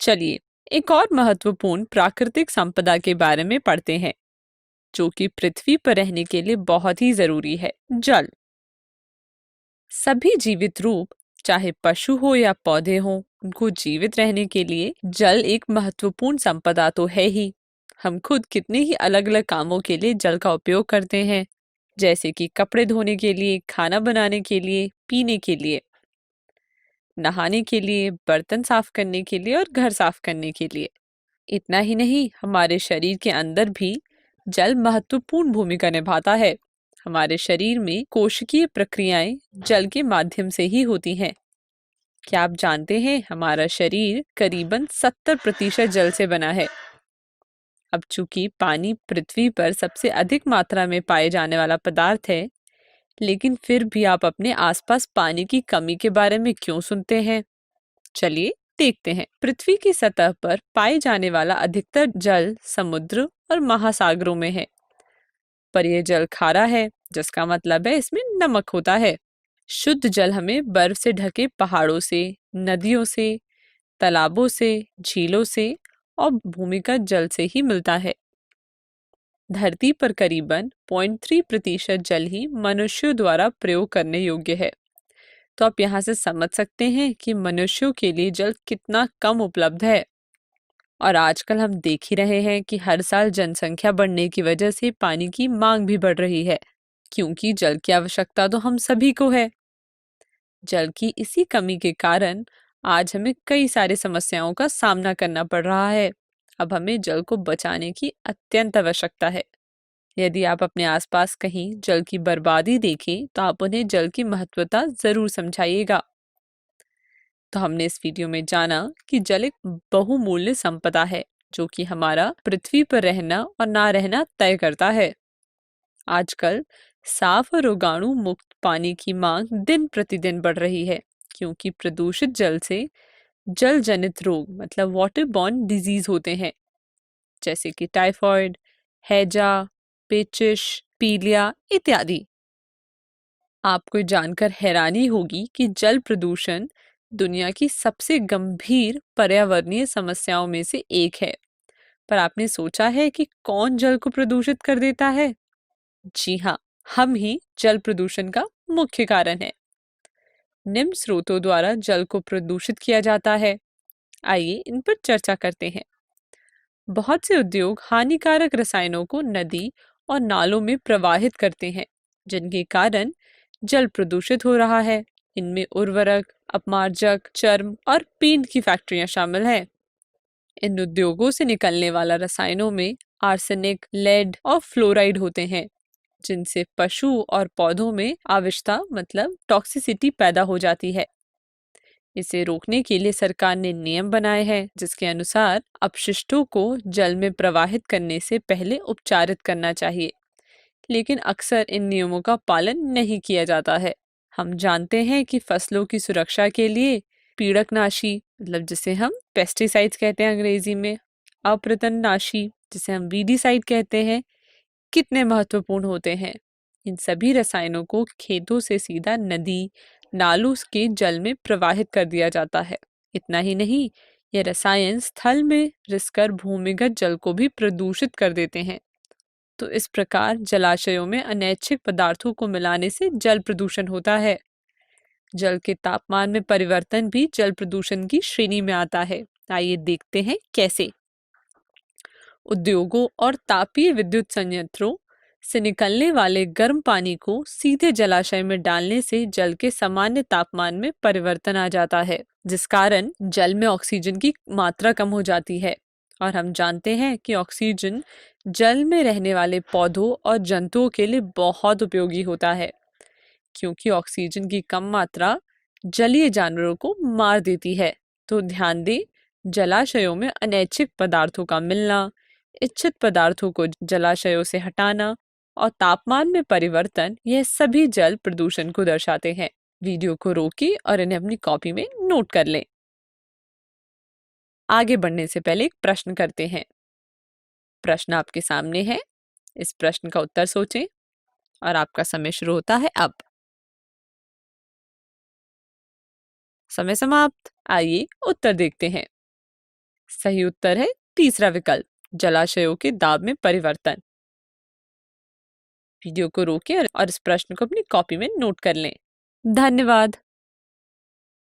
चलिए एक और महत्वपूर्ण प्राकृतिक संपदा के बारे में पढ़ते हैं जो कि पृथ्वी पर रहने के लिए बहुत ही जरूरी है। जल। सभी जीवित रूप, चाहे पशु हो या पौधे हो, उनको जीवित रहने के लिए जल एक महत्वपूर्ण संपदा तो है ही। हम खुद कितने ही अलग अलग कामों के लिए जल का उपयोग करते हैं, जैसे कि कपड़े धोने के लिए, खाना बनाने के लिए, पीने के लिए, नहाने के लिए, बर्तन साफ करने के लिए और घर साफ करने के लिए। इतना ही नहीं, हमारे शरीर के अंदर भी जल महत्वपूर्ण भूमिका निभाता है। हमारे शरीर में कोशिकीय प्रक्रियाएं जल के माध्यम से ही होती हैं। क्या आप जानते हैं हमारा शरीर करीबन 70% जल से बना है। अब चूंकि पानी पृथ्वी पर सबसे अधिक मात्रा में पाए जाने वाला पदार्थ है, लेकिन फिर भी आप अपने आसपास पानी की कमी के बारे में क्यों सुनते हैं? चलिए देखते हैं। पृथ्वी की सतह पर पाए जाने वाला अधिकतर जल समुद्र और महासागरों में है, पर यह जल खारा है, जिसका मतलब है इसमें नमक होता है। शुद्ध जल हमें बर्फ से ढके पहाड़ों से, नदियों से, तालाबों से, झीलों से और भूमिगत जल से ही मिलता है। धरती पर करीबन 0.3% जल ही मनुष्यों द्वारा प्रयोग करने योग्य है। तो आप यहाँ से समझ सकते हैं कि मनुष्यों के लिए जल कितना कम उपलब्ध है। और आजकल हम देख ही रहे हैं कि हर साल जनसंख्या बढ़ने की वजह से पानी की मांग भी बढ़ रही है, क्योंकि जल की आवश्यकता तो हम सभी को है। जल की इसी कमी के कारण आज हमें कई सारी समस्याओं का सामना करना पड़ रहा है। अब हमें जल को बचाने की अत्यंत आवश्यकता है। यदि आप अपने आसपास कहीं जल की बर्बादी देखें तो आप उन्हें जल की महत्वता जरूर समझाइएगा। तो हमने इस वीडियो में जाना कि जल एक बहुमूल्य संपदा है जो कि हमारा पृथ्वी पर रहना और ना रहना तय करता है। आजकल साफ और रोगाणु मुक्त पानी की मांग दिन प्रतिदिन बढ़ रही है, क्योंकि प्रदूषित जल से जल जनित रोग मतलब वाटर बॉर्न डिजीज होते हैं, जैसे कि टाइफॉइड, हैजा, पेचिश, पीलिया इत्यादि। आपको जानकर हैरानी होगी कि जल प्रदूषण दुनिया की सबसे गंभीर पर्यावरणीय समस्याओं में से एक है। पर आपने सोचा है कि कौन जल को प्रदूषित कर देता है? जी हाँ, हम ही जल प्रदूषण का मुख्य कारण है। निम्न स्रोतों द्वारा जल को प्रदूषित किया जाता है। आइए इन पर चर्चा करते हैं। बहुत से उद्योग हानिकारक रसायनों को नदी और नालों में प्रवाहित करते हैं, जिनके कारण जल प्रदूषित हो रहा है। इनमें उर्वरक, अपमार्जक, चर्म और पेंट की फैक्ट्रियां शामिल हैं। इन उद्योगों से निकलने वाला रसायनों में आर्सेनिक, लेड और फ्लोराइड होते हैं, जिनसे पशु और पौधों में आविष्टता मतलब टॉक्सिसिटी पैदा हो जाती है। इसे रोकने के लिए सरकार ने नियम बनाए हैं, जिसके अनुसार अपशिष्टों को जल में प्रवाहित करने से पहले उपचारित करना चाहिए, लेकिन अक्सर इन नियमों का पालन नहीं किया जाता है। हम जानते हैं कि फसलों की सुरक्षा के लिए पीड़कनाशी मतलब जिसे हम पेस्टिसाइड्स कहते हैं अंग्रेजी में, अपृतननाशी जिसे हम वीडीसाइड कहते हैं, कितने महत्वपूर्ण होते हैं। इन सभी रसायनों को खेतों से सीधा नदी, नालों के जल में प्रवाहित कर दिया जाता है। इतना ही नहीं, ये रसायन स्थल में रिसकर भूमिगत जल को भी प्रदूषित कर देते हैं। तो इस प्रकार जलाशयों में अनैच्छिक पदार्थों को मिलाने से जल प्रदूषण होता है। जल के तापमान में परिवर्तन भी जल प्रदूषण की श्रेणी में आता है। आइए देखते हैं कैसे। उद्योगों और तापीय विद्युत संयंत्रों से निकलने वाले गर्म पानी को सीधे जलाशय में डालने से जल के सामान्य तापमान में परिवर्तन आ जाता है, जिस कारण जल में ऑक्सीजन की मात्रा कम हो जाती है। और हम जानते हैं कि ऑक्सीजन जल में रहने वाले पौधों और जंतुओं के लिए बहुत उपयोगी होता है, क्योंकि ऑक्सीजन की कम मात्रा जलीय जानवरों को मार देती है। तो ध्यान दें, जलाशयों में अनैच्छिक पदार्थों का मिलना, इच्छित पदार्थों को जलाशयों से हटाना और तापमान में परिवर्तन, यह सभी जल प्रदूषण को दर्शाते हैं। वीडियो को रोकें और इन्हें अपनी कॉपी में नोट कर लें। आगे बढ़ने से पहले एक प्रश्न करते हैं। प्रश्न आपके सामने है, इस प्रश्न का उत्तर सोचें और आपका समय शुरू होता है अब। समय समाप्त। आइए उत्तर देखते हैं। सही उत्तर है तीसरा विकल्प, जलाशयों के दाब में परिवर्तन। वीडियो को रोकें और इस प्रश्न को अपनी कॉपी में नोट कर लें। धन्यवाद।